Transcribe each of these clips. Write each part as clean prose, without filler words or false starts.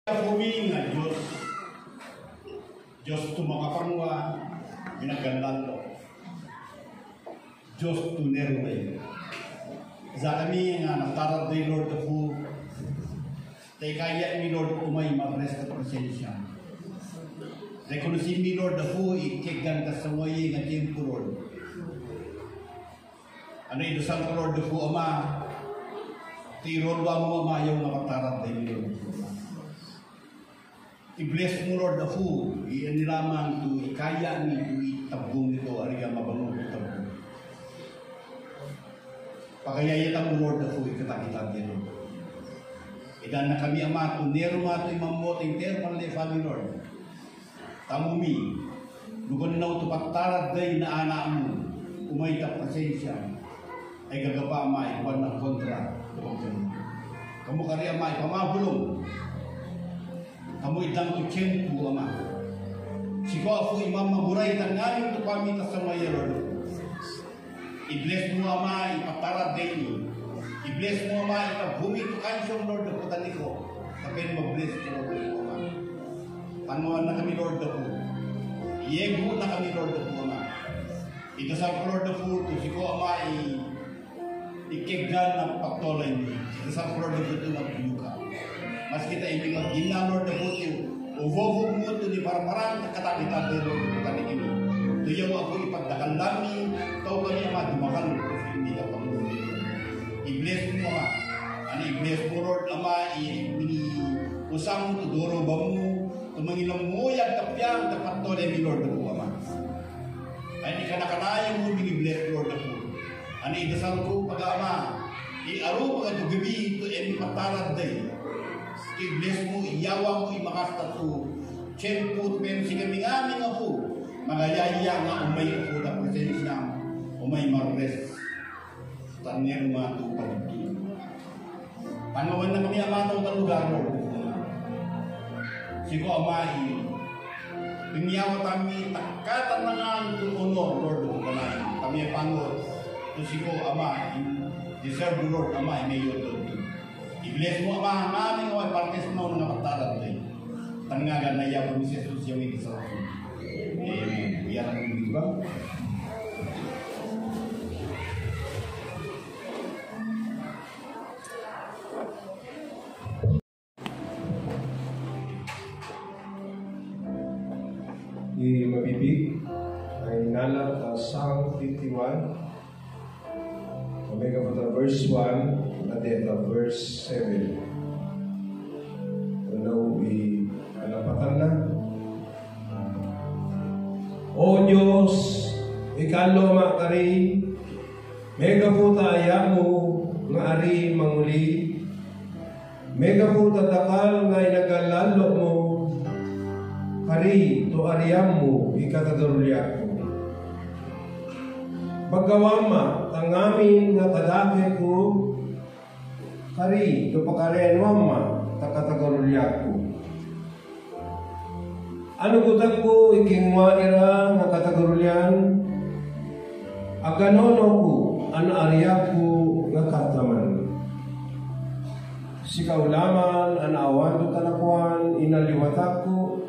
Humingi nga Diyos tumakapangwa, ginagalan ko. Diyos tunerway. Sa kami nga natarad ni Lord of who, tay kaya ni Lord umay mag-rest at presensya. Tay kunusin ni Lord of who, ikigan ka sa wayi nga tempo Lord. Ano idusang ka Lord of who, Ama, tirolwa mo Ama yung nakatarad ni Lord of who. I-bless mo Lord of who, iyan nilamang to ikaya ni to itabong nito, ariya mabango itabong. Pagayayatan mo Lord of who, ikatakitag yan Lord. Idan na kami Ama, tunero nga ito imamoting tero panalifami Lord. Tamumi, lugan na ito patarad day na anak mo, umay ta presensya, ay gagapa Ama, iwan na kontra. Kamu kari Ama, ipamabulong. Kamu idang tu cempu Ama. Siko aku imam maburay tangan tu kami tasamaya Lord. I-bless mo Ama, ipatarat din. I-bless mo Ama, ipabumi tu kansyon Lord ako taniko. Tapi mag-bless ko Lord ako Ama. Panuan na kami Lord ako. Iyego na kami Lord ako Ama. Ito sa Lord ako, tu siko Ama ikiggan na pagtolay niya. Ito sa Lord ako ito nagpuyuka. Mas kita ibig ang gina Lord na buti, uvovog mo ito ni parang katakitan ni Lord na katanik ini. Tuyaw ako ipagdakal namin, tao kami Ama, dumakal mo kasi hindi ka pamuli. I-bless mo Ama. Ano i-bless mo Lord Ama, usang mo, tudoro ba mo, tumangilang mo, yung tapyang, tapat to ni Lord na po Ama. Ay hindi ka nakanayang mo, bini-bless Lord na po. Ano idasal ko pag-Ama, i-aro mga gabi ito, and patarad day. I-bless mo, iyawa mo, imakasta to. Tiyempo, pero si kami aming ako. Magayaya nga umay ako na presensya, umay marres. Tanyan mga ito pagkito. Panawan na kami Ama ito ng lugar, Lord. Siko Ama, piniyawa kami, takatan na nga ito honor, Lord. Kami ang Pangod. Ito siko Ama, deserve the Lord, Ama, may yoto. I-bless mo Ama, aming away, partes mo na napatarat din. Tangagan na iya po ni Jesus yung iti sa akin. Amen. Iyan ang hindi ba? Di mabibig ay nalat ang Psalm 51. Omega po verse 1 at then verse 7. Ano alapatan na. O Diyos, ikalo makari, mega puta aya mo nga ari manguli, mega puta dakal nga inagalalo mo, hari to ariyam mo ikatagarulyak mo. Bagawama tangamin nga kadake ko, hari to pakarean mama takatagarulyak ko. Ano gutak ko ikingwa ira nga katagarulyan, aganono ko an ariyak ko nga kataman. Sikaw laman an awan to talakwan inaliwatak ko,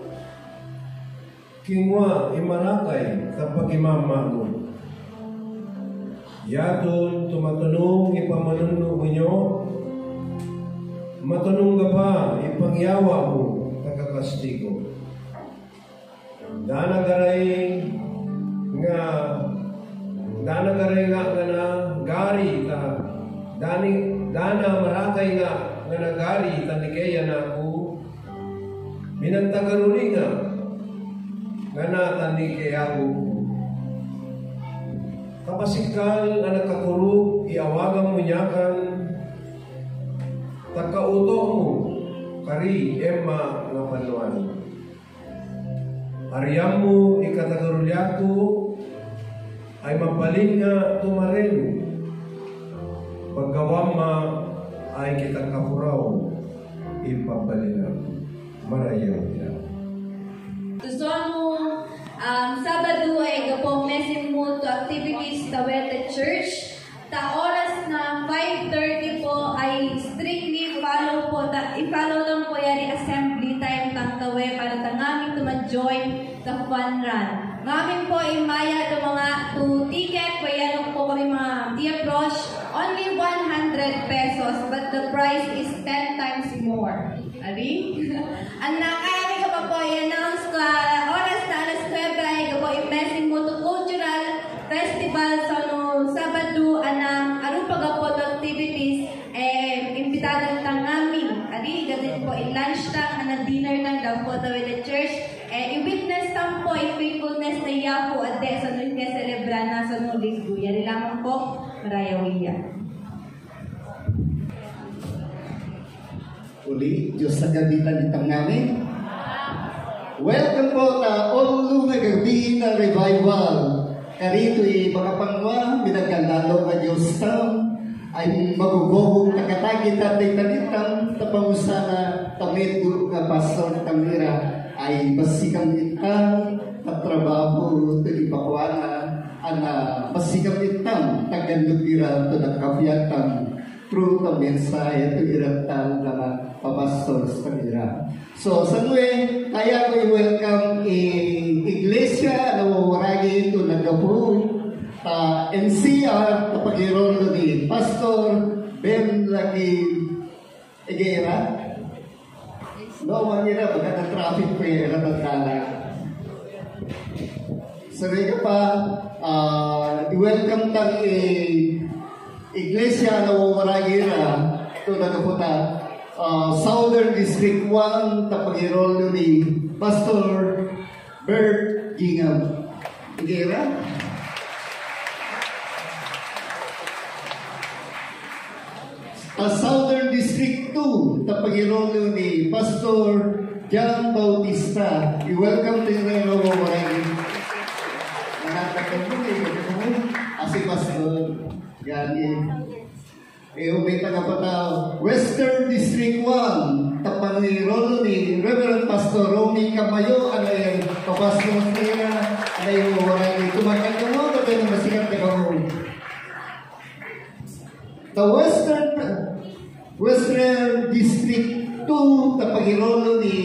kingwa imarakay tapag imama mo. Yadon tumatanong ipamanuno mo nyo, matanong ka pa ipangyawa mo kakakastigo. Danagaray nga na gari ka, dana marakay nga nagari tanikeya na ako, minantagaruli nga tanikeya ako. Kapasikal na nakakuro, iawagan mo niyakan, takauto mo, kari, ema, nga panuan. Ariyam mo, ikatagarulyato, ay mabalin nga tumarelo. Pagkawam ma, ay kitang kapuraw, ipabalin na. Marayaw niya. Gusto mo, Sabado ay gapong messing mo to activities sa Wete Church. Ta oras na 5:30 mag-join sa fun run. Ngamin po imaya ito mga 2 ticket, kaya po kami mga i-approach, only 100 pesos, but the price is 10 times more. Ali? Ang nakaya ko pa po i-announce ko, oras na alas 9, ay ko po i-messing mo to cultural festival sa Sabado, anang arupaga po activities, imbitadan tang namin. Ali, ganit po i-lunch tang, anang dinner ng daw po with the church. I-witness tang po, i-faithfulness na iya po at sa nung celebra na sa nung linggo. Yan lamang po, marayawiya. Uli, Diyos sa gabitan itang namin. Welcome po na all na gabi na revival. Karito'y makapangwa, binagkalalo ka Diyos tam, ay magugobong nakatagit at ay talitang tapamusana tamit guru nga pastor tamira ay masikang itang at trabaho ito ipakwana ana masikang itang tagandupira ito nagkapiyatang through the mensahe ito iratang na papastors tamira. So, sa muli, kaya ko i-welcome iglesia na wawaragi ito nagapu NCR kapag-iron ni Pastor Ben Lagi Higuera. No, manira, pagka ng traffic ko yung natagkala. Sabi ka pa, i-welcome tang iglesia na wawaragi ito nagaputa Southern District 1 tapag-irolo ni Pastor Bert Gingham Higuera. Southern District 2 tapag-irolo ni Pastor John Bautista. I-welcome din na yung maraming nakatakan mo si Pastor Gani. Umita ka pa tao. Western District 1, tapang-irolo ni Reverend Pastor Romy Camayo, anay kapastor niya, anay mawaray. Tumakan ka mo, kapag masikat ka mo. The Western District 2, tapang-irolo ni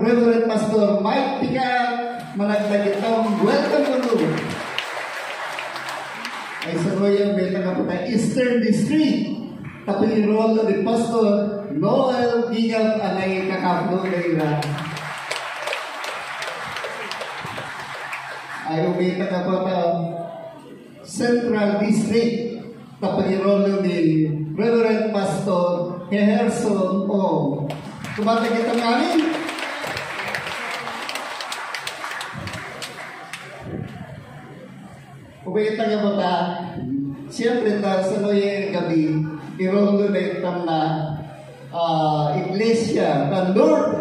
Reverend Pastor Mike Pica, managdagitang welcome to you. Ay sa Royal Beta Kaputa Eastern District tapang-irolo ni Pastor Noel Gingham anay kakapno na ay Beta Kaputa Central District tapang-irolo ni Reverend Pastor Heherson O. Tumatagit ang namin. Kumita nga ba ta, siyempre ta sa noyeng gabi, irolo na itang na iglesia, na Lord.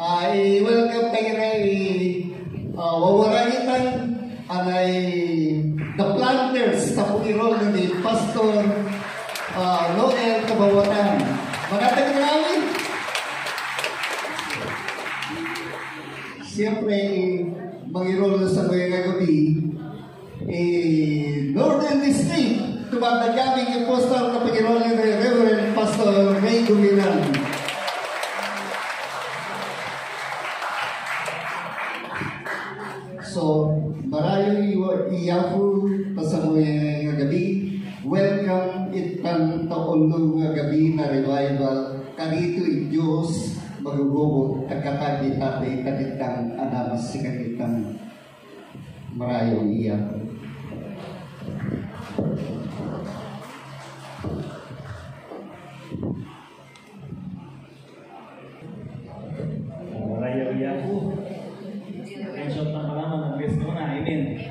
Ay, welcome tayo na wawarangitan anay the planters, tapos irolo ni Pastor Noel Kabawatan. Manatag namin. Siyempre, mag-irolo sa mga gabi, Northern District, tumatag kami yung postal na pag-irolo ni Reverend Pastor Ray Gumilan. So, marayo iyapo sa mga gabi. Welcome itang taonong gabi na revival. Karito Diyos magugubo agkatagi tatay kaditang anamas si kaditang marayo iya. Marayo iya po. Attention na palaman ng best ko na. Amen.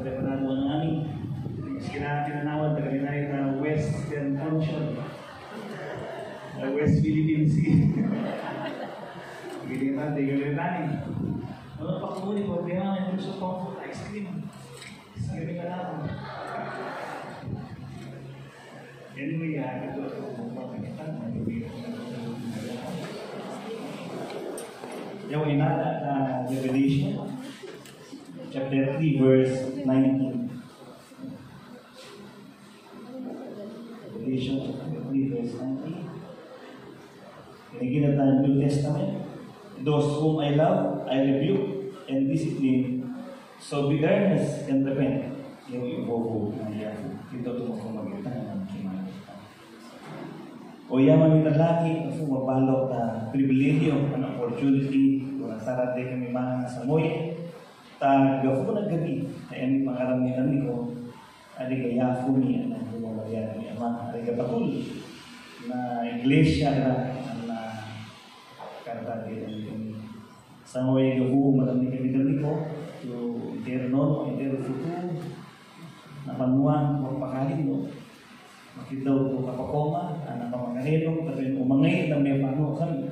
Preparado na namin. Kinakilanawan na kami na Western Function. West Philippines Sea. Gini natin, gawin natin. Ano pa kumuli ko? Kaya nga yung gusto ko ice cream. Sige ka natin. Anyway, ito ako mapagitan. Yung inata Revelation chapter 3 verse 19. Revelation read the New Testament. Those whom I love, I rebuke and discipline. So be earnest and repent. Yung ibobo na Yahweh. Dito tumagamagitan ng kimagitan. O yaman yung lalaki, kasi mabalok na pribilegyo, an opportunity, kung nasarate kami mga samoy, tagapo na gabi, kaya may pangaramihan ko, adik Yahweh niya, ang bumabayan ni Ama, adik patul, na iglesia na, karta din kami. Samoy gabu, marami kami dali ko, to intero nono, intero futuro, na panuan, magpakalin mo, makidaw to kapakoma, na pamangahino, tapi umangay na may pano kami,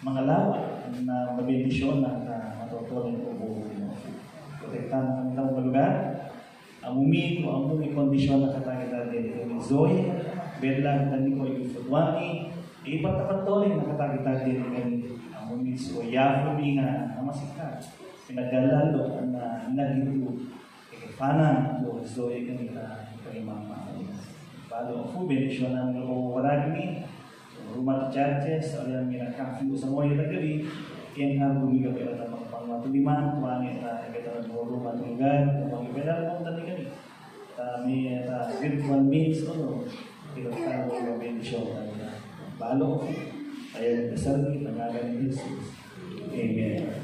mga lawa na mabendisyon na matutuloy ko buo mo. Protektahan kami ng lugar, ang umito, ang mga kondisyon na katagita din kami Zoe, bedlang tani ko yung futwani, ipatapatuloy na katagita din kami ang umito, Yahweh nga, ang masikat, pinagalalo na nagito, panan to Zoe kanila kay mama. Balo ako bendisyon ang luwarag ni rumah churches orang yang kafu semua yang terjadi yang harus juga kita pangmatuliman tuan kita kita rumah tunggal orang beda pun tadi kami kami ta virtual means ono kita tahu bendisyon kanila. Balo ako ay besar ni pangalan ni Jesus. Amen.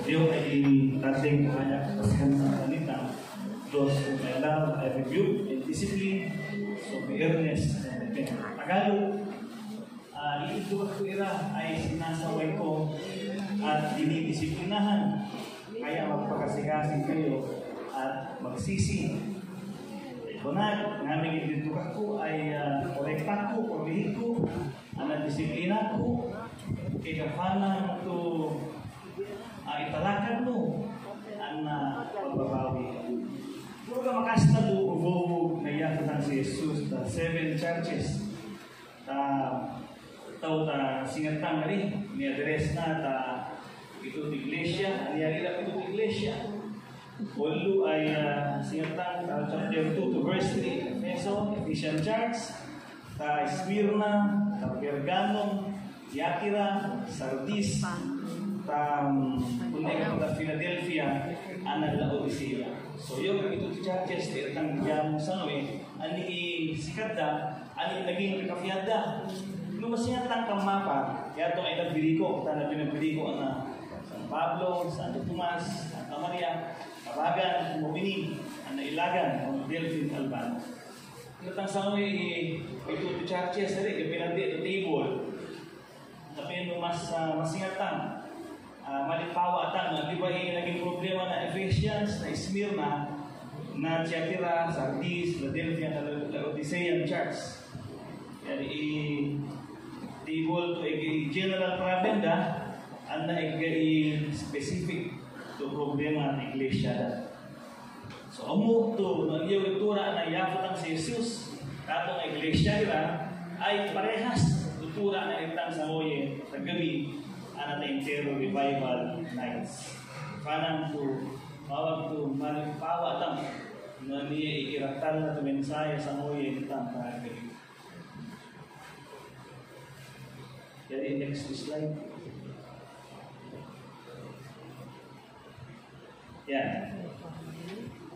Diyo ay ating kanya kapasihan sa salita. Those whom I love, I rebuke and discipline. So be earnest and repent. Tagalog, ito ko ira ay sinasaway ko at dinidisiplinahan. Kaya magpakasigasig kayo at magsisi. Kunag, namin itinutulak ko ay korekta ko, korbihin ko, disiplina ko, kaya to italakad mo ang pagbabawi. Puro ka makasta do uvog na yakatan si Jesus the 7 churches. Tao singatang rin ni address na ito iglesia, aniyarila ito iglesia. Ulu ay singatang chapter 2 to verse 3 Ephesian Church, Smyrna, Pergamum, Yakira, Sardis, Philadelphia, Laodicea. So yung ito churches itang diyan sa ngawi ani sikat da ani naging kafiada no masiyatang kamapa kaya to ay nagbiriko ta na pinabiriko San Pablo, Santo Tomas, Santa Maria, Kabagan, Mumini, Ilagan, Delphin, Alban. Itang sa ngawi ito churches ari kapinandi table tapi no mas masiyatang malipawa atang di ba naging problema na Ephesians, na Smyrna, na Thyatira, Sardis, Philadelphia, Laodicean Church. Yan i-table to general problem da and na specific to problema ng iglesia. So amo to nang iyo itura na yafutang si Jesus katong iglesia nila ay parehas tutura na itang sa moye sa gabi na intero revival nights. Panang to mawag to malipawa tam na niya ikiraktal na to mensaya sa moye itang kagabi. Jadi next slide. Yeah.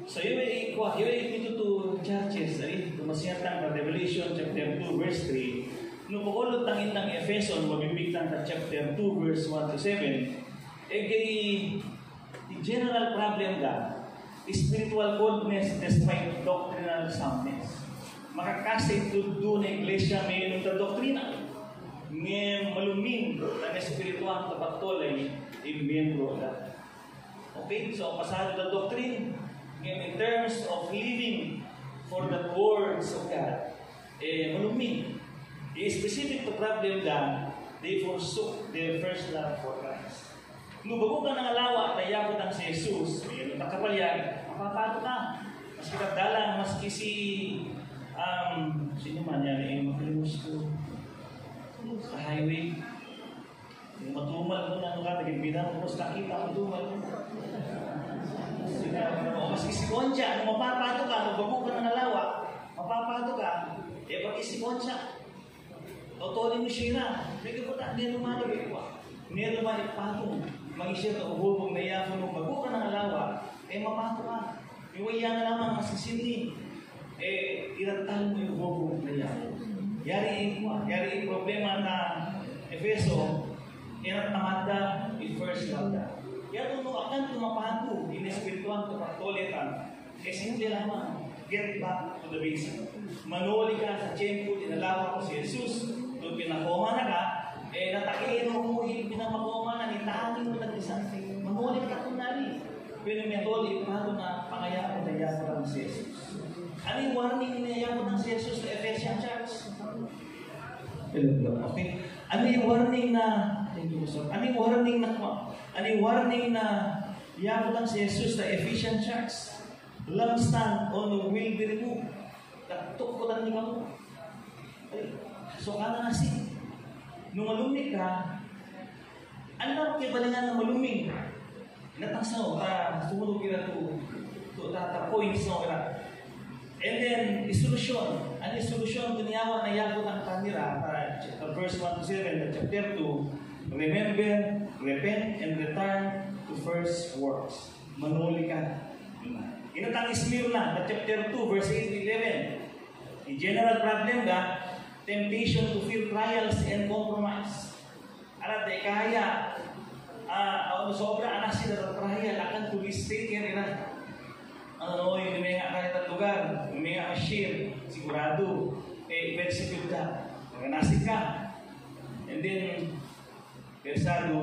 So yun ito to churches ay tumasiyatang na Revelation chapter 2 verse 3. No pagulot tangin ng Efeson mabibigtan sa chapter 2 verse 1 to 7 the general problem da spiritual boldness despite doctrinal soundness. Makakasay to do na iglesia may nung doktrina may malumin na spiritual na pagtolay miyembro da. Okay, so pasado the doctrine in terms of living for the words of God malumin. Specific to problem that they forsook their first love for Christ. Nung bago ka nangalawa at nayabot ang si Jesus, may nagkakapalyag, mapapato ka. Maski kagdalang, maski sino man yan, makalimus ko sa highway. Yung matumal mo na ka, naging mo, nakita mo tumal mo. Maski si Concha, nung mapapato ka, nung bago ka nangalawa, mapapato ka, Pag-isipon siya. Totoo mo siya na. May kaputa, hindi naman nabikwa. Hindi naman ipatong. Mag-isip na uhubog na iyafo mo. Magbuka ng alawa, mapato ka. Iwaya na naman masisini. Irantal mo yung uhubog na iyafo. Yari yung problema na Efeso, tamada i-first love da. Kaya kung akan tumapato, in-espirituan to pagtoletan, simple lamang, get back to the basic. Manuli ka sa tiyempo, dinalawa ko si Jesus, doon pinakoma na ka, natakiin mo, pinamakoma na, nitahanin mo na isang manuli ka kung nari. Pero may toli, paano na pangayaan na yapo ng si Jesus. Ano yung warning na yapo ng si Jesus sa Ephesian Church? Okay. Ano yung warning na yapo ng si Jesus sa Ephesian Church? Lampstand on will be removed. Tukputan niyo mo. So ka na kasi. Nung malumig ka, ano na kibalingan ng malumig? Natangsaw ka, sumulog kira to points no kira. And then, isolusyon. Ano yung solusyon? Duniyawa na yagot ang kanira. Verse 1 to 7, chapter 2. Remember, repent, and return to first works. Manuli ka. Inatang ismir na, chapter 2, verse 8 to 11. The general problem ka, temptation to feel trials and compromise. Alat, kaya, sobra anak sila ng trial, akan to be staken ina. Yung may nga kahit at lugar, may nga share, sigurado, persecute ka, maganasig ka. And then, persado,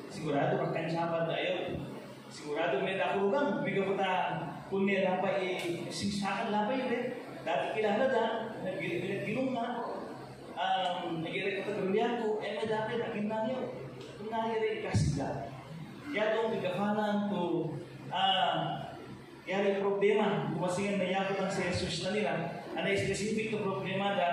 sigurado, magkansapad tayo. Sigurado may nakulugang, may kaputa, kung may lapay, singsakan lapay yun dati kilala da, nagilong na, nag-irik ko tagulian ko, madapit, akin na niyo. Kung nangyari, kasigla. Yatong tigafanan to, yari problema, kumasingan na yakot ang si Jesus na nila, ano yung specific to problema da,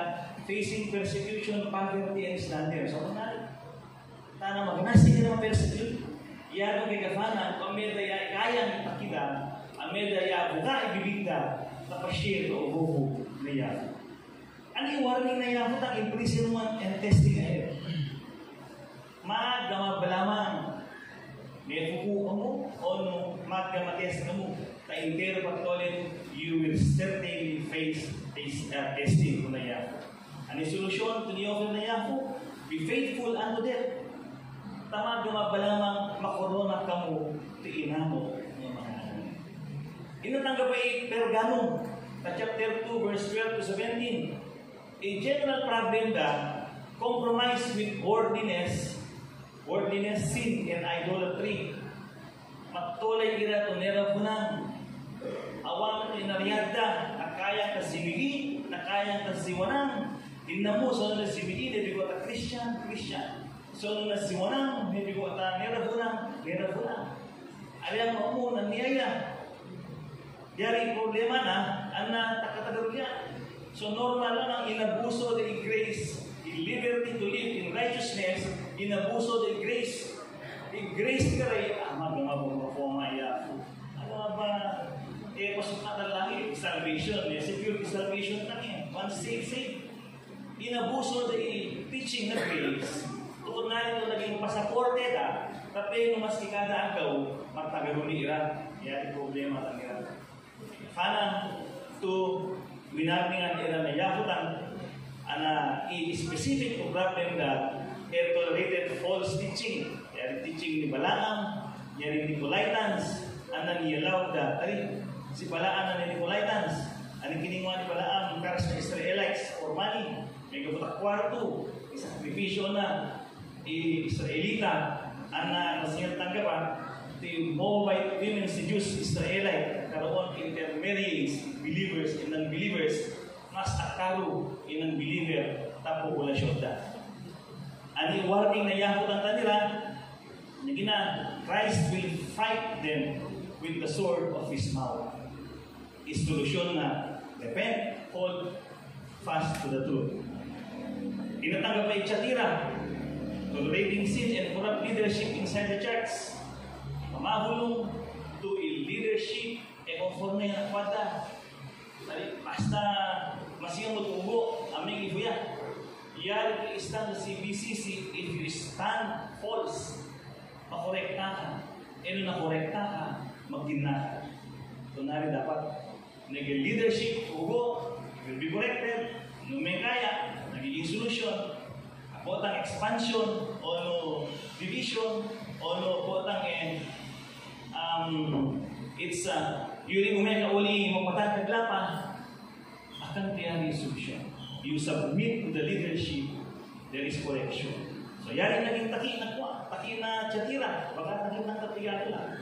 facing persecution, poverty, and slander. So, tana magnasig na mga persecute, yatong tigafanan, kung may daya kayang ipakita, ang may daya buka ibibigda, napashare o buho na yakot. Ano yung warning na yakot ang imprisonment and testing ahead? Magdama balamang, may fuku mo, o no, magdamates ka mo, ta-intero pagtolin, you will certainly face testing kung na yakot. Ano yung solusyon? Tuniofil na yakot, be faithful unto death. Magdama balamang, makorona ka mo, tiina mo, Inatanggap ay Pergamum, chapter 2, verse 12 to 17. A general problem that compromise with worldliness, sin, and idolatry. Magtulay kira ito nera punang. Awang inariyada, nakayang kasimigi, nakayang kasiwanang. Inamu, so na simigi, hindi ko ata Christian. So na siwanang, hindi ko ata nera punang. Alam mo mo, naniyaya. Dari problema na, ang takatagal niya. So normal lang ang inabuso the grace, in liberty to live in righteousness, inabuso the grace. The grace ka rin, magmamabong po maya. Ano ba, pasok na lang salvation, secure salvation na niya. Once saved. Inabuso the teaching na grace. Tukod na ito naging pasaporte tapi nung mas kikada agaw, magtagarunira. Yan yung problema ng ira. Kana to winarningan ira na yakutan ana i-specific to problem that tolerated false teaching. Yari teaching ni Balaam, yari ni Nicolaitans, ana niyalaw da si Balaam na ni Nicolaitans, ani kiningwa ni Balaam karas na Israelites for money, may kabutak kwarto, isakripisyo na Israelita, ana kasiyang tanggap the Moabite women seduce Israelite, karoon intermarriage, believers and non-believers, mas akaro in non-believer, tapopulasyon da. Ani warning na yakot ang kanila, na Christ will fight them with the sword of His mouth. Isolusyon na, repent, hold fast to the truth. Inatanggap ay Chatira, tolerating sin and corrupt leadership inside the church. Mamahulong to a leadership conforme ang kwada. Basta masiyang mag-ugo, aming ibuya. Yari ka stand sa CBCC, if you stand false, makorekta ka. Na korekta ka, magdina ka. Kunwari dapat, nag-leadership, ugo, will be corrected, may kaya, nagiging solution, potang expansion, o no division, o no potang it's yuri umeka uli mapatag naglapa, akan tiyari solution. You submit to the leadership, there is correction. So yari naging taki na kwa, taki na tiyatira, baka naging nagtatiya nila.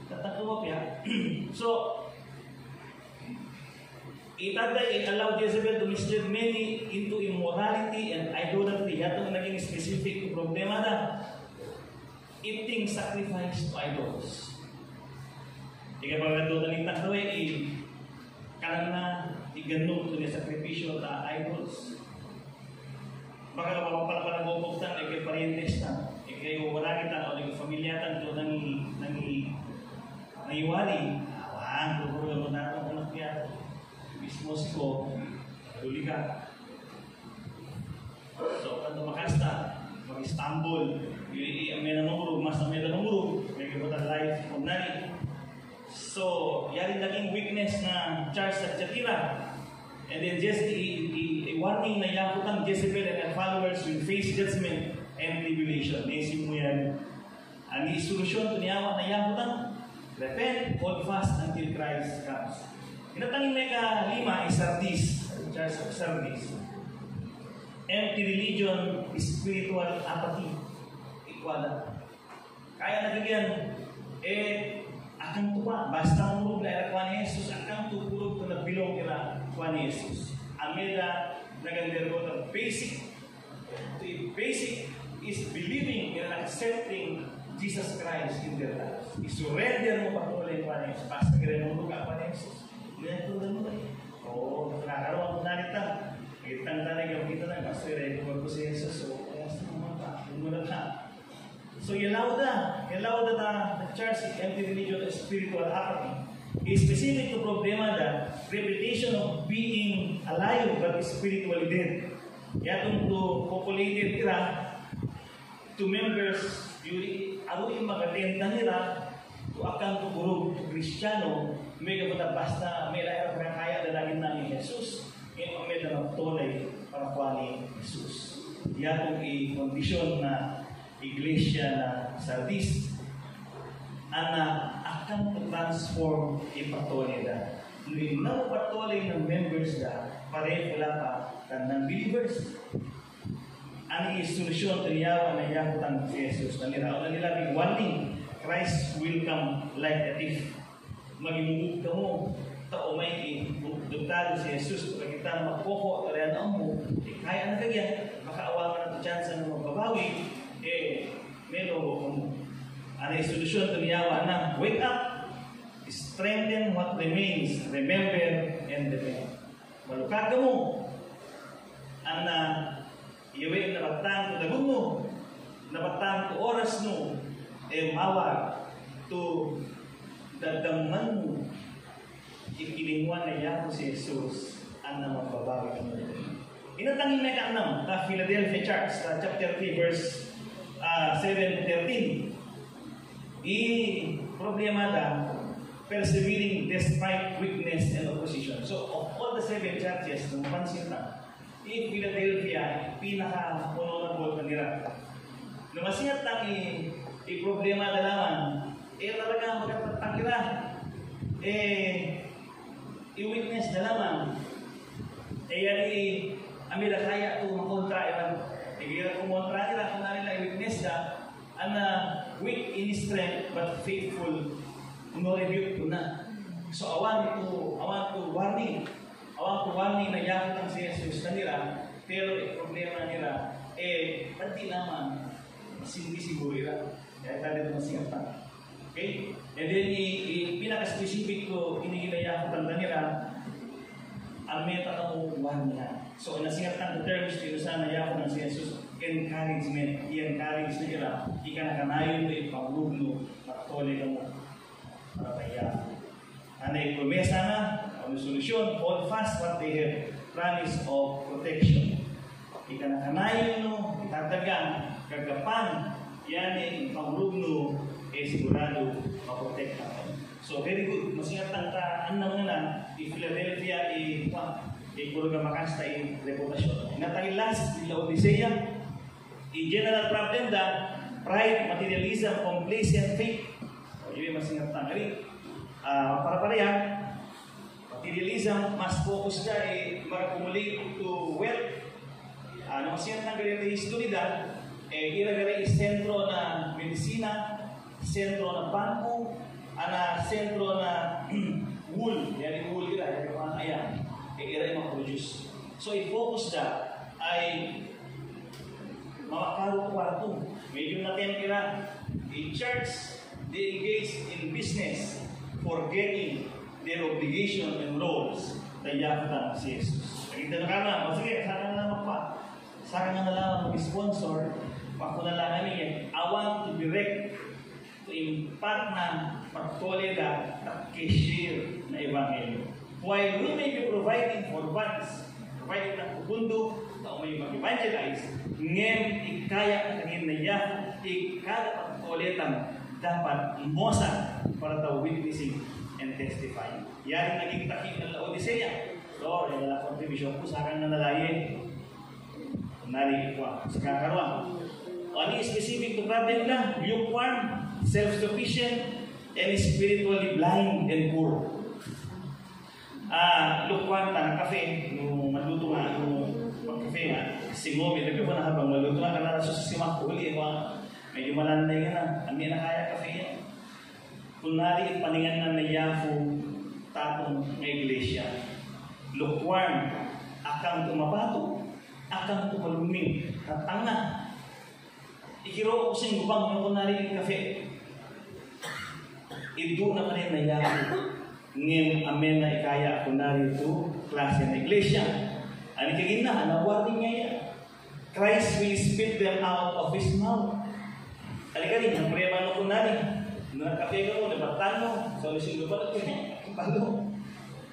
Tatakawap ya. So, it allowed Jezebel to mislead many into immorality and idolatry. Yatong naging specific problema na eating sacrifice to idols. Ika pagkatutan ng takdaw kanan na iganong ito niya sakripisyo ta idols. Baka kapapala pa nag-upuktan, ikay parientes na, ikay uwaragita o ikay familyatan ito nangiwari. Awang, tukulo mo na itong anak niya. Bismos ko, tuli ka. So, kanto makasta, mag-Istanbul, may nanungurog, mas na may nanungurog, may kibutan life kung nari. So, yari naging weakness na Charles at Jatira. And then just a warning na yakutang Jezebel and her followers will face judgment and tribulation. Naisip mo yan. Ang solusyon ito niyawa na yakutang, repent, hold fast until Christ comes. Kinatangin may ka-5 is Sardis, Charles of Sardis. Empty religion, spiritual apathy. Ikwala. Kaya nagigyan, akan tuwa, basta murug na kuha ni Jesus, akan tupulog na bilong kila kuha ni Jesus. Ameda, nagandero na basic is believing and accepting Jesus Christ in their lives. I-surrender mo patuloy kuha ni Jesus. Basta kira murug ka kuha ni Jesus. Ganito na mo rin. Oo, nakakaroon ko narita. Kitang tanay yung kita na, basta kira ko si Jesus. So, kaya sa mga pa, umulat na. So, yalawda the church empty religion spiritual apathy is specific to problema that reputation of being alive but spiritually dead. Yatong to populated ira to members yuri aro yung magatenta nila to akan to guru to Kristiyano may kapata basta may lahat ng kaya dalagin namin Jesus in may dalang tunay para kuwani Jesus. Yatong i-kondisyon na iglesia na Sardis ana akan transform ipatuloy na. Nung patuloy ng members na pare wala pa ng believers. Ani solusyon taniyawa na yakutang si Jesus na nila big warning. Christ will come like a thief. Magimugod ka mo tao may dugtado si Jesus pag kita magpoko talayan mo kaya na kaya makaawaman ang chance na magbabawi melo ano yung solusyon ito niyawa na wake up, strengthen what remains, remember and repent. Malukad ka mo ang iwi na batang to dagun mo na batang to oras mo mawag to dadaman mo ikiningwan na yapo si Jesus ang na magbabawi ka mo. Inatangin na ka-6 ka Philadelphia Church chapter 3 verse 7-13. Problema da persevering despite weakness and opposition. So, of all the 7 churches, nung pansin na, Philadelphia, pinaka-honorable kanila. Nung masiyat na problema dalaman, talaga magkatangkila. I-witness dalaman. Yari, amira kaya ito makontra. Igira kumontra nila kung nila i-witness na weak in strength but faithful no rebuke ko na. So awan to warning na yakot ang si Jesus na nila pero problema nila pati naman hindi siguro nila kaya tayo ito masingatan. Okay? And then pinaka-specific ko inigilayakot ang nila ang meta na uwan niya. So, nasingatan the terms dito sa nayakot ng si Jesus, encouragement. I-encourage na nila. Ika na kanayon ito, ipagugno, makatuli ka mo. Para kaya. Ano yung promesa na, ang solusyon, hold fast what they have. promise of protection. Ikanakanayon no, itatagang, kagapan, yan yung pangurugno, sigurado maprotek ka. So very good. Masingatang ka, anong na, Philadelphia, Purga Makasta, reputasyon. Natang last, Laodicea, general problem da, pride, materialism, complacent faith. Yun yung masingatang rin. Para-pareha, materialism, mas focus ka, mag-accumulate to wealth. Masingatang ganito yung history da, ilagay sentro na medisina, sentro na bangko, sentro na wool, yan yung wool ira, yung mga ayan, ira yung produce. So, i-focus na ay mga karo-kwarto. Medyo natin ira, in church, they engage in business, forgetting their obligation and roles na yafta si Jesus. Nakita na ka na, sige, sana na magpa. Sana na lang mag-sponsor, ako na lang namin, I want to direct, to impart na pagtolera at kishir na evangelyo. While we may be providing for funds, providing ng pupundo, na may mag-evangelize, ngayon ikaya kagin na yan, ikada pagtoletang dapat mosa para daw witnessing and testifying. Yan naging takip ng Laodicea. So, yung nala contribution ko sa akin na nalayin. Nari ko sa kakaroon. Ano specific to problem na? Lukewarm, self-sufficient, and spiritually blind and poor. Lukewarm ta ng kafe, nung maluto nga, nung pag-kafe nga, singomi, nagka po na habang maluto nga, kanara sa simak uli, medyo malanday ka na, hindi na kaya kafe yan. Kung nari paningan na nayafo, tatong ng iglesia, lukewarm, akang tumabato, akang tumaluming, tatanga. Ikiro ko sa gubang yung kunari yung kafe. Ido na rin na yan. Ngayon, amen na ikaya kunari ito, klase ng iglesia. Ano kagin na, anawarning niya yan. Christ will spit them out of His mouth. Alika rin, ang prema no kunari. Nakafe ka mo, nabatan mo, sa ulisin ko pala, palo.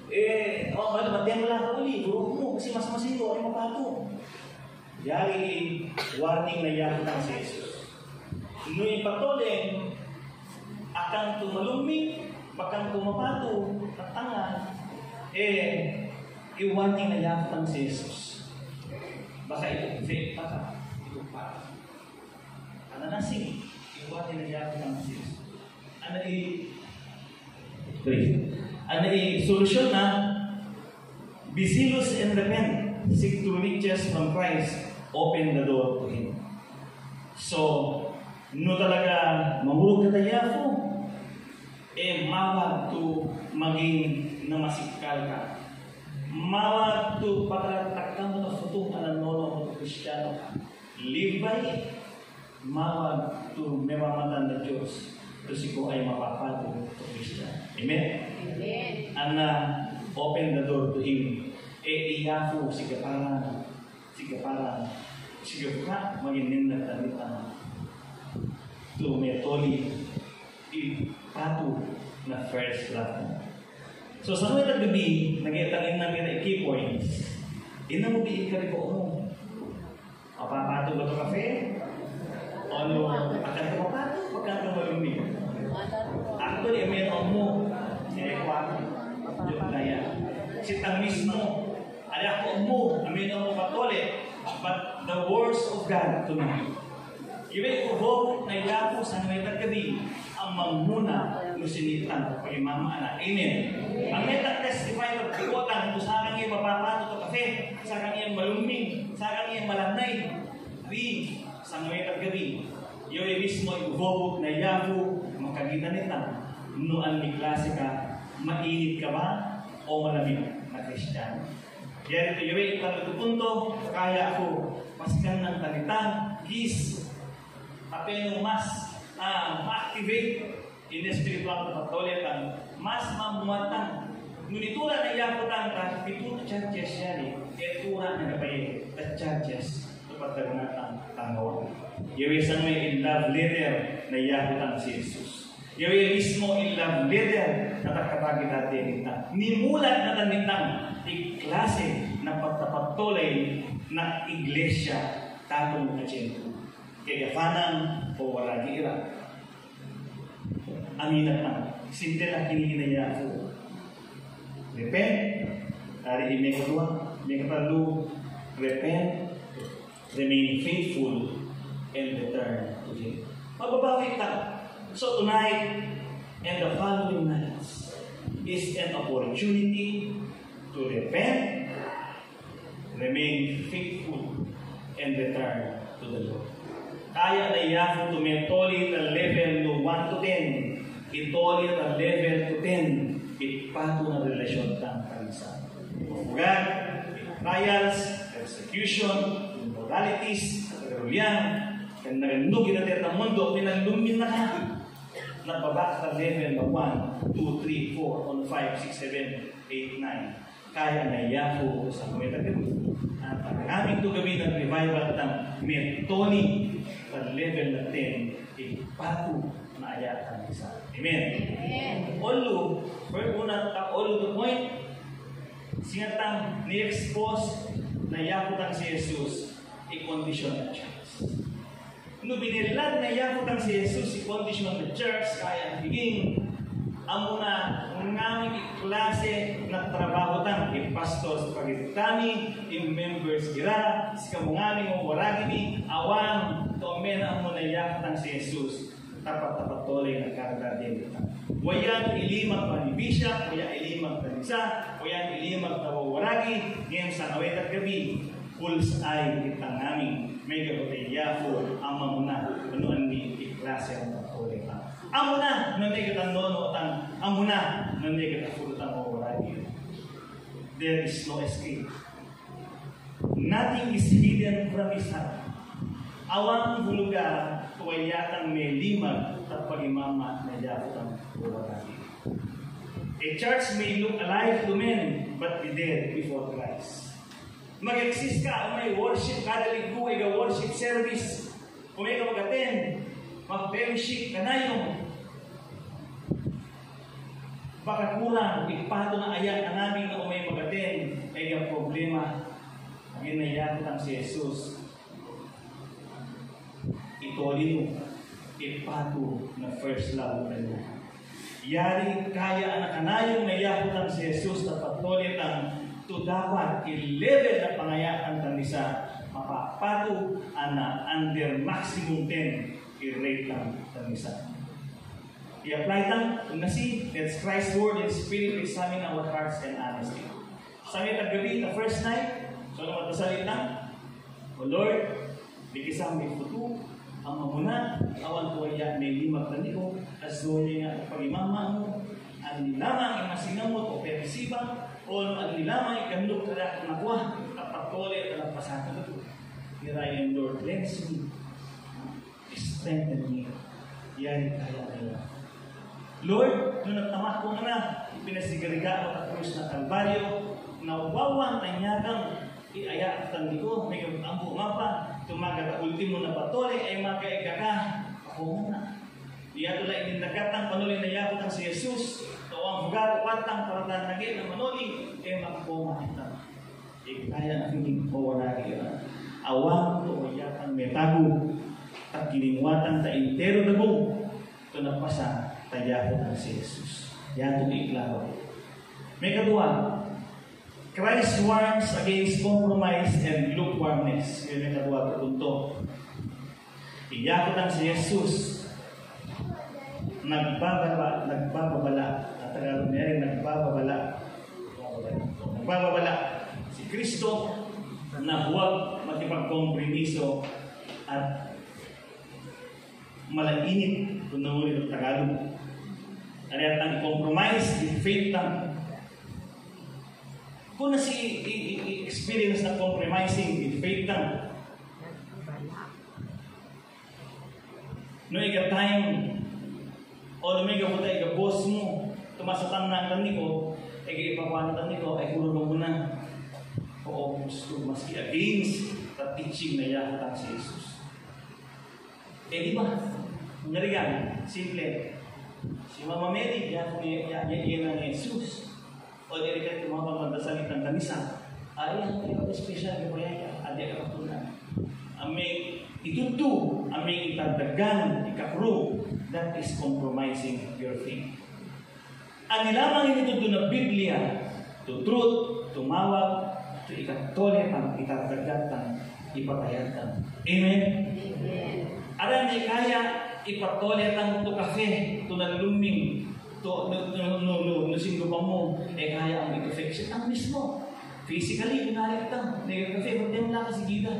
Matiyan mo lang ka uli, buruk mo, kasi mas masito, ay mapato. Yari warning na yan ng si Jesus. Nung ipatuloy, akang tumaluming, bakang tumapato, at tanga, i-warning na yan ng si Jesus. Baka ito fake pa ka, ito pa. Ano nasing, i-warning na yan ng si Jesus. Ano i-solusyon na, be zealous and repent, seek to riches from Christ, open the door to Him. So, no talaga mamurog ka tayo, mawag to maging na masikal ka. Mawag to pagkatakang mo na futo ka na nono mo Kristiyano ka. Live by it. Mawag to memamatan na Diyos. Kasi ko ay mapapato to Kristiyano. Amen? Amen. Ana, open the door to Him. Iyafo, sige ka, magiging nagtalitan. To metoli, ipato na first love. So, sa mga gabi, nag-iatangin namin na key points. Inamubiin ka rin po mo. Mapapato ba ito kafe? O ano, akan ito mapato? Pagka ito malumbi. Actually, meron mo. Sinekwa. Yung kaya. Sitang mismo. Ada ko mo, amin mo patole, but the words of God tonight. Ibig ko na ilapo sa metag gabi ang mamuna ng sinitan pag mama ana. Amen. Ang metag testify ng tigutan kung sa kang iya mapapato to kafe, sa kang iya maluming, sa kang iya malanay. Ri sa metag gabi. Iyo mismo ibubog na ilapo makagitan nita. Nuan ni klase ka, mainit ka ba o malamig na Kristiyano? Yan ito yung punto, kaya ako maskan ng talitang, gis, apeno mas ma-activate in the spiritual pagtolitan, mas mamuatan. Ngunitula na iyaputan ka, pituto churches yan etura na napayin, the churches, kapag nagnatang tanggawa. Yung isang may in love letter na iyaputan si Jesus. Yung mismo in love letter na takapagin natin nitang. Nimulat na tanitang klase na pagtapagtulay na iglesia tatong kachento. Kaya gafanang o waragi ira. Aminat na. Simple lang kinihinaya ko. Repent. Ari may kadua. May katalo. Repent. Remain faithful. And return to Him. Mababawi ka. So tonight and the following nights is an opportunity to repent, remain faithful, and return to the Lord. Kaya na iyafo tumetoli na level no 1 to 10. Itoli na level to 10. Ipato na relasyon ng kanisa. God, trials, persecution, immoralities, rebellion, kan narindugin natin ang mundo, pinaglumin na ka. Nagbabak sa level na 1, 2, 3, 4, 5, 6, 7, 8, 9. Kaya na iyafo sa kumitagin. At ang aming tugawin ng revival ng metoni sa level na 10, ipato na ayatan isa. Amen. Olo, olo to point, singatang ni-expose na yaputang si Jesus, i-condition na church. No binilan na yaputang si Jesus, i-condition na church, kaya higing amo na ngaming klase na trabaho tang i-pastor sa pagitami, i-members gira, si kamungaming o waragini, awang, tomen amo na yaputang si Jesus, tapat-tapat tolay na karga din. Wayan ilimag manibisya, wayan ilimag tanisa, wayan ilimag tawawaragi, ngayon sa awet at gabi, puls ay kitang namin, may gabotay yafo, ama mo na, anuan ni iklase ang tolay pa. Amo na, nanay kitang nono at amo na, nanay kitang pulutang tawawaragi. There is no escape. Nothing is hidden from His heart. Awang huluga, tuwayatang may limag at pag-imama na yatang buwaragi. A church may look alive to men, but be dead before Christ. Mag-exist ka, may worship, kada linggo, ay worship service. Kung may kapag-attend, mag-fellowship ka na yung baka kulang, ipato na ayan ang namin na umay mag-attend, ay ang problema, ginayatang si Jesus. Itoli mo, ipato na first love na niya. Yari kaya anak kanayong nayaputang si Jesus na patuloy ang to dapat i-level na pangayaan ng isa mapapato na under maximum 10 i-rate lang ng isa. I-apply lang kung nasi, that's Christ's word and spirit examine our hearts and honesty. Sa amin gabi, the first night, so naman tasalit lang, O Lord, bigisa may futu, ang mamuna, awan ko ay may limag na niko, as doon nga pag-imama mo, ang nilamang imasinamot o perisiba, o ang nilamang ikamlog na nakuha, kapatole at nagpasaka ito. Here I am, Lord, bless me, strengthen me, yan kaya nila. Lord, nung nagtamak ko na, pinasigariga ako at krus na Kalbaryo, nawawan na nyagang iaya at tandi ko, may kampo mapa, tumagat ang ultimo na patole ay makaika ka. Ako muna. Iyato lang inindagatang panuli na yakot ang si Jesus. Ito ang bugat patang paratan nagin ng manuli ay makapoma kita. Kaya na hindi ko wala kaya. Awang to o yatang metago at giningwatan ta intero na mo. Ito nagpasa tayakot ang si Jesus. Yato iklaro. May kadua, Christ warns against compromise and lukewarmness. Yun yung kadwa ko punto. Iyakot ang si Jesus. Nagbababala. At Tagalog niya rin, nagbababala. Si Kristo na huwag makipagkompromiso at malainit kung nangulit ang Tagalog. Ano yan ang compromise, faith lang. Kung nasi experience na compromising with faith lang. No iga time o lumiga mo tayo iga boss mo tumasatan na ang ko ay ipapanatan niko ay kulong mo na o gusto maski against the teaching na yakotang si Jesus. Eh di ba? Narigan, simple. Si Mama Mary, yan na ni Jesus. O diri ka tumapang magdasalit ng kanisa, ay ang ikaw special ko yan, adi ka po na. Aming itutu, aming itadagan, ikakro, that is compromising your faith. Ang nilamang itutu na Biblia, to truth, tumawag, to ikatoletan, itadagatan, ipatayatan. Amen? Aram ni kaya ipatoletan to kafe, to naluming, to singgupa mo, kaya ang ito-fix. Ang mismo, physically, pinalitan, nagkafe, pag lang kasi gida.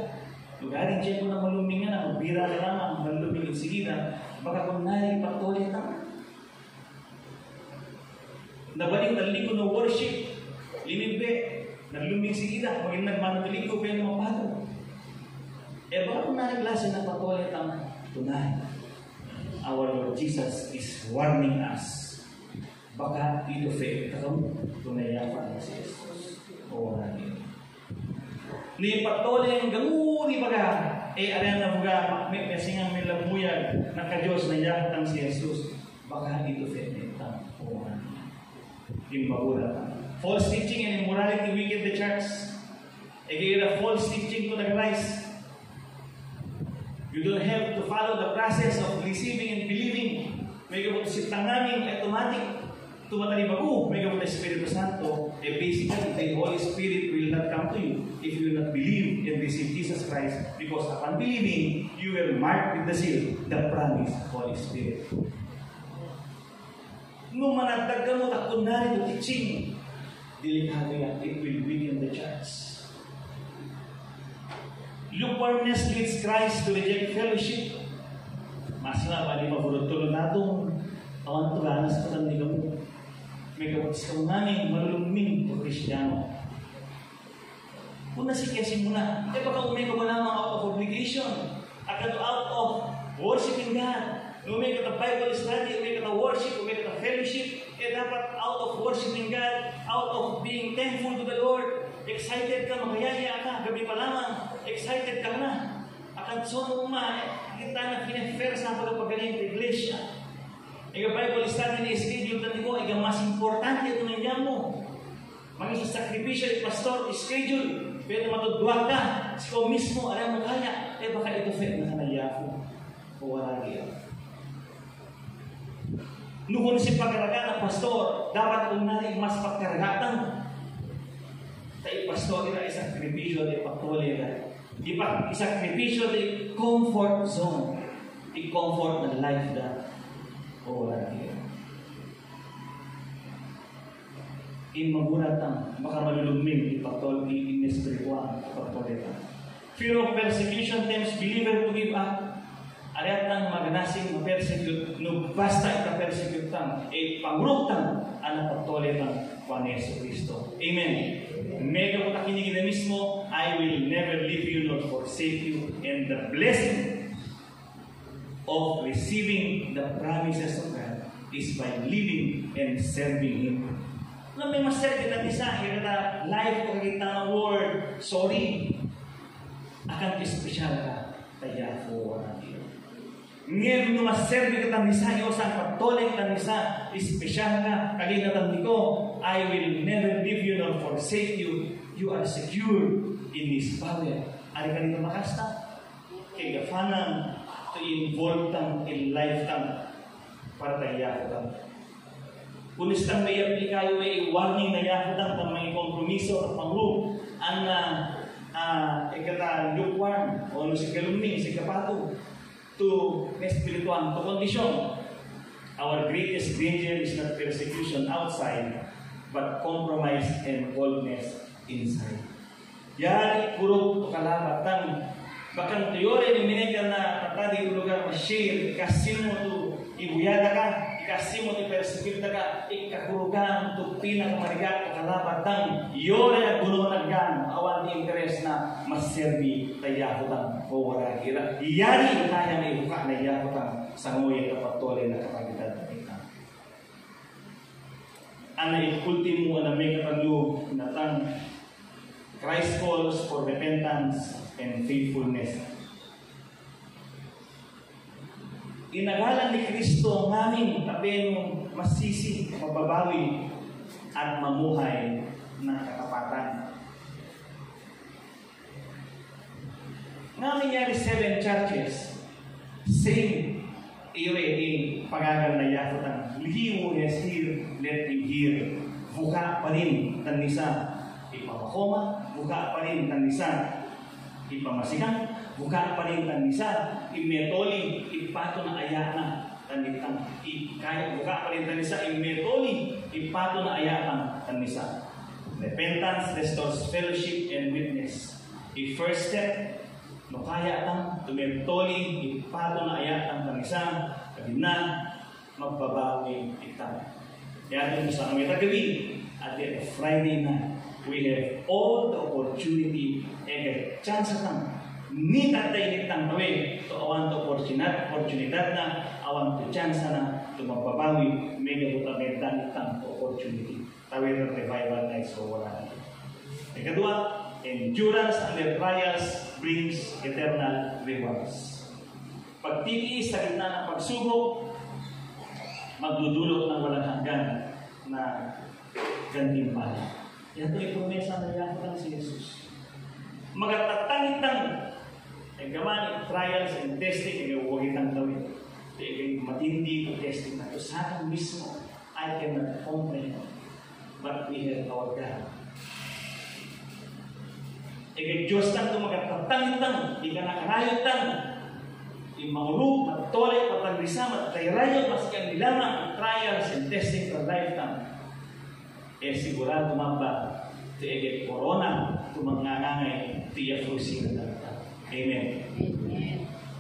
Lugarin siya ko na maluming na, magbira na lamang, maluming sigida, baka kung nari ipatoletan. Nabalik nalik ko na worship, linibe, naluming sigida, maging nagmanagaling ko, pero mapado. Baka kung nariklase na patoletan, tunay. Our Lord Jesus is warning us. Baka ito faith ka mo, tunayapan na si Jesus. O natin. Ni patole ang gamuni baga, aran na baga, may singang may labuyag, naka-Diyos na yakatang si Jesus. Baka ito faith nito. O natin. Imbagura. False teaching and immorality weaken the church. Again, false teaching to the Christ. You don't have to follow the process of receiving and believing. May gamot si tanganing automatic. Tumatali bago, may gamot na Espiritu Santo. Basically, the Holy Spirit will not come to you if you will not believe and receive Jesus Christ. Because upon believing, you will mark with the seal, the promised Holy Spirit. Nung managdag ka mo, takon na rin ito teaching. Delikado yan, it will weaken the church. Lukewarmness leads Christ to reject fellowship. Mas na, bali mabulot-tulot na itong awan tulanas pa ng mo. May kapatis ka namin, maluluming o Kristiyano. Kung nasikyasin mo na, baka umay ka mo lamang out of obligation. Agad out of worshiping God. Umay ka na Bible study, umay ka na worship, umay ka na fellowship. Dapat out of worshiping God, out of being thankful to the Lord. Excited ka, magayaya ka, gabi pa lamang. Excited ka na. Akan sono kita na pinafer sa pagpagaling ng iglesia. Ika Bible study na schedule natin ko, ika mas importante ito nandiyan mo. Maging sa sacrificial pastor schedule, pero matudwag ka, ikaw mismo, alam mo kaya, baka ito fet na kanayafo. O wala niya. Nukon si pagkaraga ng pastor, dapat unahin mas pagkaragatan. Tayo pastor, ito ay sakripisyo, ito patuloy na. Isakripisyo, ito comfort zone. Ito comfort ng life na o wala niya. Maguratan, baka maluluming, ipatuloy, in-espiritual, ipatuloy na. Fear of persecution tempts believer to give up. Ariatan maganasing ma-persecute, no basta ika-persecute tang, pangrutan ang napagtoletan ko ni Yesu Cristo. Amen. Mega po takinig na mismo, I will never leave you nor forsake you, and the blessing of receiving the promises of God is by living and serving Him. Na may maserve na isa, kita life ko kita na word, sorry, akan espesyal ka, kaya po natin. Ngayon nung maserve ka tanisa, iyo sa pagtoleng tanisa, espesyal ka, kaginatan ko, I will never leave you nor forsake you. You are secure in His power. Ari ka nito makasta? Kaya gafanang to involve tang in life tang para tayo tang. Kunis tang may aplikayo ay warning na yaho tang mga kompromiso at pangro ang ikata lukewarm o si kalumning, si kapato to spiritual to condition. Our greatest danger is not persecution outside, but compromise and boldness inside. Yari puro kalabatan. Bahkan teori ni mereka na tadi lugar masyir, kasih mo tu ibuyada ka, kasih mo tu persecute ka, ikakurugan tu pinakamarigat kalabatan. Yore ang gulo naggan, awan interest na maserbi tayahutan o wala kira. Yari kaya may buka na yahutan sa nguya kapatole na kapagitan kita. Ano ultimo na may katalo na tang Christ calls for repentance and faithfulness. Inagalan ni Kristo ang aming tapeno masisi, mababawi at mamuhay ng katapatan. Nga nangyari 7 churches, same pagagal na yakutan. He who has ear, let him hear. Buka pa rin tanisa. Ipapakoma, buka pa rin tanisa. Ipamasikan, buka pa rin tanisa. Imetoli, ipato na ayana tanitang. Buka pa rin tanisa. Imetoli, ipato na ayana tanisa. Repentance restores fellowship and witness. A first step, no kaya tang tumertoli, ipato na ayatang kanisa, kabina, magbabawi itang. Kaya ito sa aming tagabi, at the Friday night, we have all the opportunity and chance tang ni tatay nitang tawi to awan to oportunidad na awan to chance na to magbabawi, mega butabentan itang opportunity. Tawid ng revival nights so wala. Ikadua, endurance under trials brings eternal rewards. Pagtitiis sa gitna ng pagsubok, magdudulot ng walang hanggan na gantimpala. Yan ito promesa na yakot si Jesus. Magatatangitang gamani trials and testing ay huwag itang gawin. Ay matindi ko testing na ito. Sa akin mismo, I cannot comprehend, but we have our God. Ika Diyos lang ito magatatangitang, ika nakarayotang, imangulog, matolay, patagrisam, at kayrayot, mas kang nilamang ang trials and testing for lifetime. Sigurado mamba, iti corona, tumangangangay, tiya frusin na lang. Amen.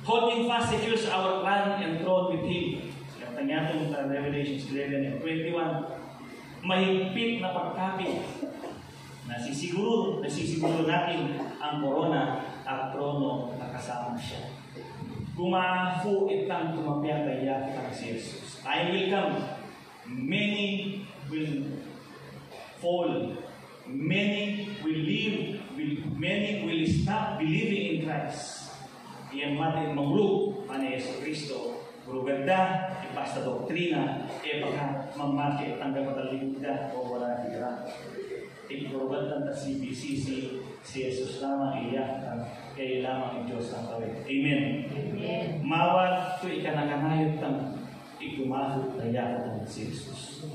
Holding fast secures our crown and throne with Him. Yung tangyatong sa Revelations 11 and 21, mahigpit na pagkapit. Nasisiguro natin ang corona at trono na kasama siya. Kumafu itang tumapiyataya ang si Jesus. Time will come. Many will fall. Many will leave. Many will stop believing in Christ. Iyan matin manglug ni Yesu Kristo. Puro ganda, ipasta doktrina, baka mamati ang kapataligda o wala tira. Ipurban ng CBCC, si Jesus lamang iyak, kaya lamang ang Diyos ang tawid. Amen. Mawag ito ikanakangayot ng ikumahot na yakot ng si Jesus.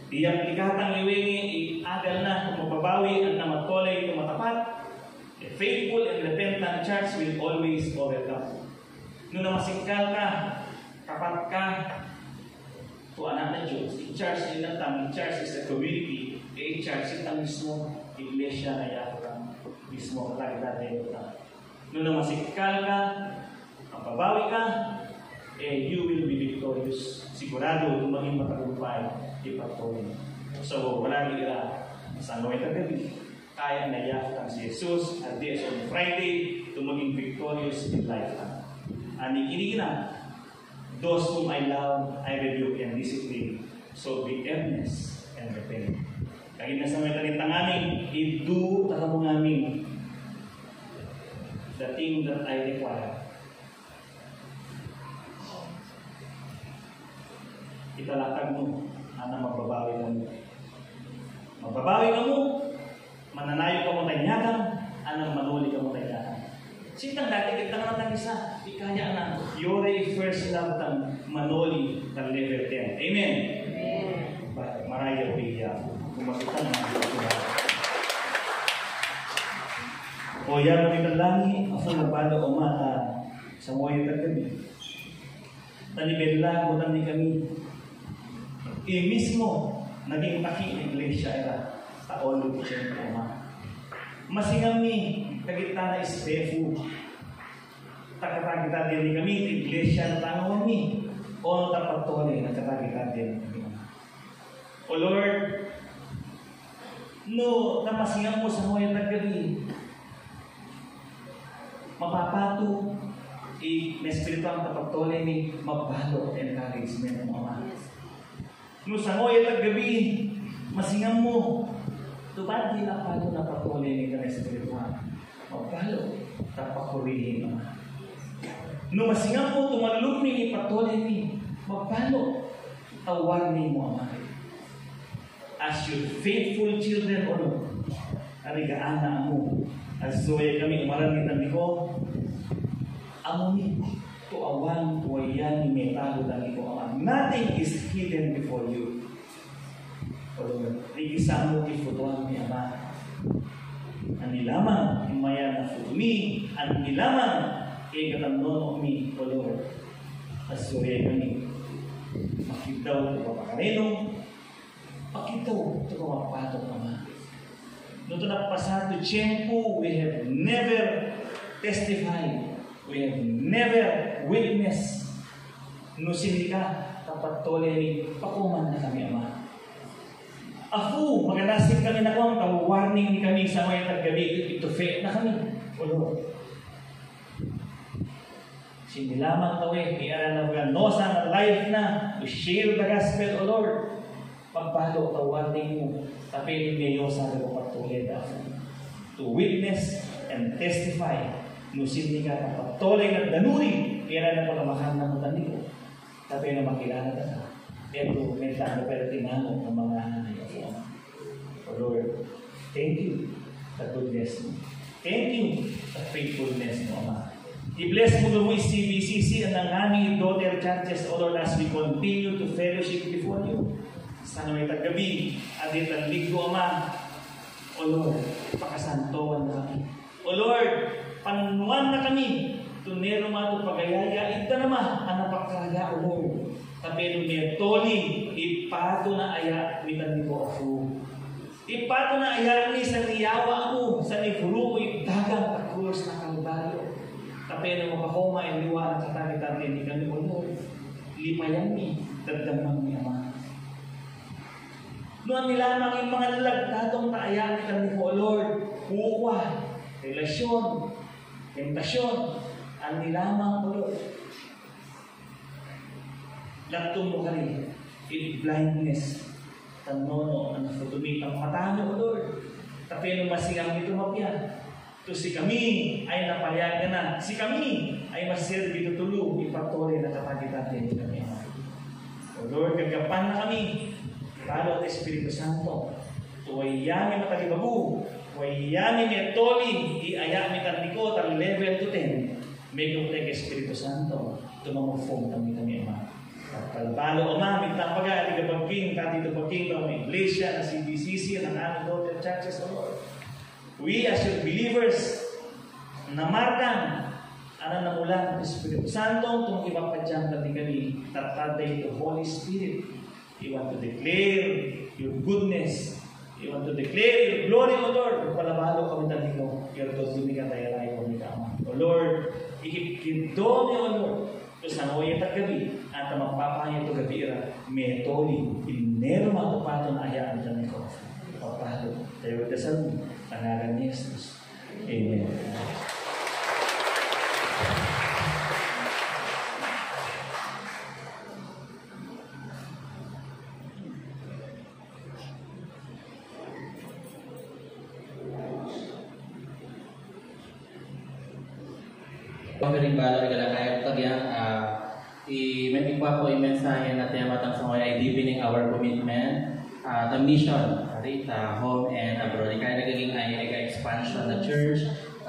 Iyang ikatang iwingi, iagal na kung mababawi ang namatolay kung matapat. A faithful and repentant church will always overcome. Nung namasingkal ka, kapat ka, to anak ng Diyos, i-church din ang i-church is a community, i-church itang mismo, iglesia na yakot mismo, kalagda na ito. Nung namasingkal ka, mababawi ka, you will be victorious. Sigurado, kung maging matagumpay, ipatuloy. So, wala nila sa noy na gabi. Kaya na yakot si Jesus at this on Friday to maging victorious in life. Ani kinina, those whom I love, I rebuke and discipline. So be earnest and repent. Kaya na sa may talitang amin, i-do takabong amin the thing that I require. Italakag mo, na magbabawi ka mo. Magbabawi ka mo, mananayo ka mo tanyakan, anang manuli ka mo tanyakan. Sitang dati kita nga natang isa, ikaya na, yore first love tang manoli ng level 10. Amen? Amen. Maraya Pia, kumakita na ang Diyos. O yan mo italangin, ako nabalo o mata sa moyo kagabi. Tanibela ko ni kami. Mismo, naging taki ng iglesia era, taolo ko siya ng ama. Masingang ni, kagita na ispefu. Takatagita din ni kami, iglesia na tanong kami. O tapatole, nakatagita din kami. O Lord, no, namasingang mo sa moyo naggabi. Mapapato, may spiritual tapatole ni mabalo encouragement ng ama. No sa ngoy at gabi, masingang mo, tupad din ang palo na patuloy ni kanay spiritual. Magpalo, tapakurihin naman. No masingang mo, tumalog ni patuloy ni, magpalo, tawag ni mo ama. As your faithful children, o no, arigaan na mo. As zoe kami, umaran ni ko, Amuni, tuawan, tuwayan, metago dali ko Ama. Nothing is hidden before you. O Lord, ikisamo ifutuan ni Ama. Ang nilamang himaya na futumi, ang nilamang ikatanono mi, O Lord. Asuya kami. Makitaw ito papakareno, makitaw ito papapatok Ama. Noto na pasado tiempo, we have never testified, we have never witnessed. No sindika, kapatole ni pakuman na kami Ama. Ako, maganasig kami na kung warning ni kami sa mga tagabi, ito faith na kami. O Lord. Sinilamang tawi, iaran na nosa na life na, to share the gospel, O Lord. Pagpalo, warning mo, tapi ngayon sa pagpatuloy to witness and testify. Nusin ka pagpatuloy ng danuri, iaran na palamahan ng mutani ko. Tapi na makilala ka. Ito, may tano pero tinanong ng mga nanay. O Lord, thank you sa goodness mo. Thank you sa faithfulness mo, Ama. I-bless mo mo CBCC and ang aming daughter churches, O Lord, as we continue to fellowship before you. Sana may tagabi, adit ang ligdo, Ama. O Lord, pakasantuan na kami. O Lord, panuan na kami. Tunero mato pagayaya, ita naman, anapakalaga, O Lord. Tapeno niya, toli, ipato na aya, mitan ni ko ako. Ipato na aya ni sa niyawa mo, sa nifuru mo, itagang takulos na kalbaryo. Tapeno mapakoma, iliwa, at katagitati ni kami, O Lord. Lipayan ni, dadamang ni Ama. Noon nila mga mga lalagdatong taaya ni kami, O Lord, huwa, relasyon, tentasyon, ang nilamang, O Lord. Latong mo kami, in blindness, tanono, ang futumitang matano, O Lord. Tapeno masingang nito mapya. To si kami ay napayagan na. Si kami ay maserbi tutulo, ipatuloy na kapagitatin ni kami. O Lord, gagapan na kami. Lalo at Espiritu Santo. Tuwayami matalibabu. Tuwayami metoli. Iayami tarliko tal level to 10. May kutek Espiritu Santo. Tumamufong kami, Ama. Kalbalo, Ama, mitapaga, tigabagking, tatito pagking, ang iglesia, na CBCC, ng aming daughter churches, O Lord. We as your believers, namarkan, anan na ulan, Espiritu Santo, itong ipapadyang kami, tataday the Holy Spirit. You want to declare your goodness. You want to declare your glory, O Lord. Palabalo kami tanino, your dodumi ka tayo layo kami kama. O Lord, ikikindo ni O Lord, to sa noya tagabi, at magpapahaya ito gabira, metoli, inero matupato na ayaan dyan ko. Papalo, tayo dasal mo, pangalan ni Jesus. Amen. Pagaling bala ay galakayat tagyan i-meeting po ako i-mensahe na tema tang sa ay deepening our commitment the mission sa home and abroad. Kaya nagiging ay expansion na church.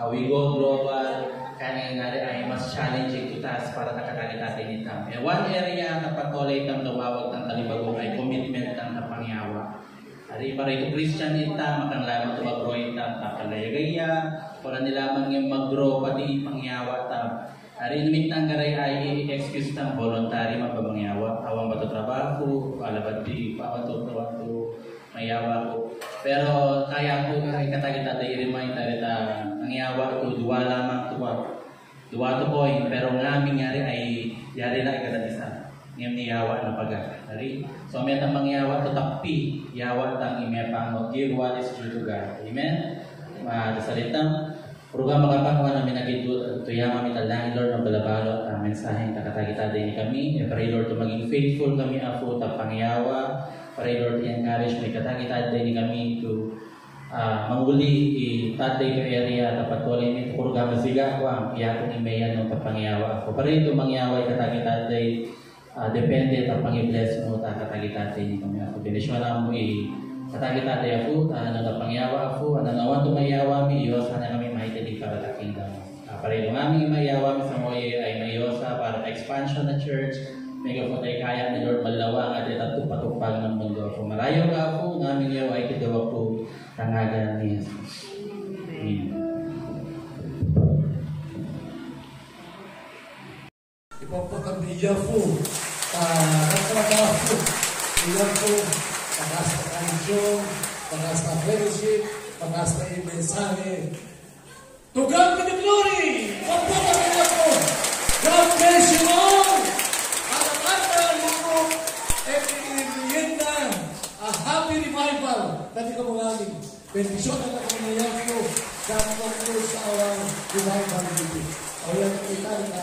We go global. Kaya nga ay mas challenging to task para nakakalitate nito. One area na patuloy itang lumawag ng talibagong ay commitment ng napangyawa. Ari para ito Christian ita, makang lamang ito mag-grow ita, tapalayagaya, para nilamang yung mag-grow, pati pangyawa ta. Ari namit ng garay ay excuse ng voluntary mapamangyawa. Awang bato trabaho, alabat di pa to mayawa ko. Pero kaya ko ay katagita tayo i-remind tayo ang yawa ko, duwa lamang duwa to point, pero ngaming yari ay yari na ikadatisa. Ngam ni yawa na paga. Ari? So may tamang yawa to takpi, yawa tang imepang give what is due to God. Amen? Salitang programa kapag namin naging tuyama kami talang Lord ng balabalo at mensaheng kakatagita din kami. Pray Lord to maging faithful kami ako tapangyawa. Pray Lord i-encourage may katagita din kami to manguli i-tatay ko area tapatuloy nito programa siga ko ang iyakong imayan ng tapangyawa ako. Pray to mangyawa katagita din depende tapang i-bless mo ta katagita din kami ako. Biniswala mo katagita din ako, tapangyawa ako, nawan tumayawa mi, iwas na kami mahitinig para sa kingdom. Kaparin ng aming imayawa sa moye ay mayosa para sa expansion na church. May kapatay kaya ni Lord malawang at itatupatupag ng mundo. Kung malayo ka po, namin yaw ay kitawa po tangagan ni Jesus. Amen. Ipagpakambiya po, katrabaho po, iyan po, pagas na kanisyon, pagas na fellowship, pagas na mensahe. To God be the glory! Pagpakambiya po! God bless you all! Anak-anak mo at iniinda a happy revival na di ka mangaling. Bendisyon na nakamayan po sa mga sa our revival meeting. O yan, kita na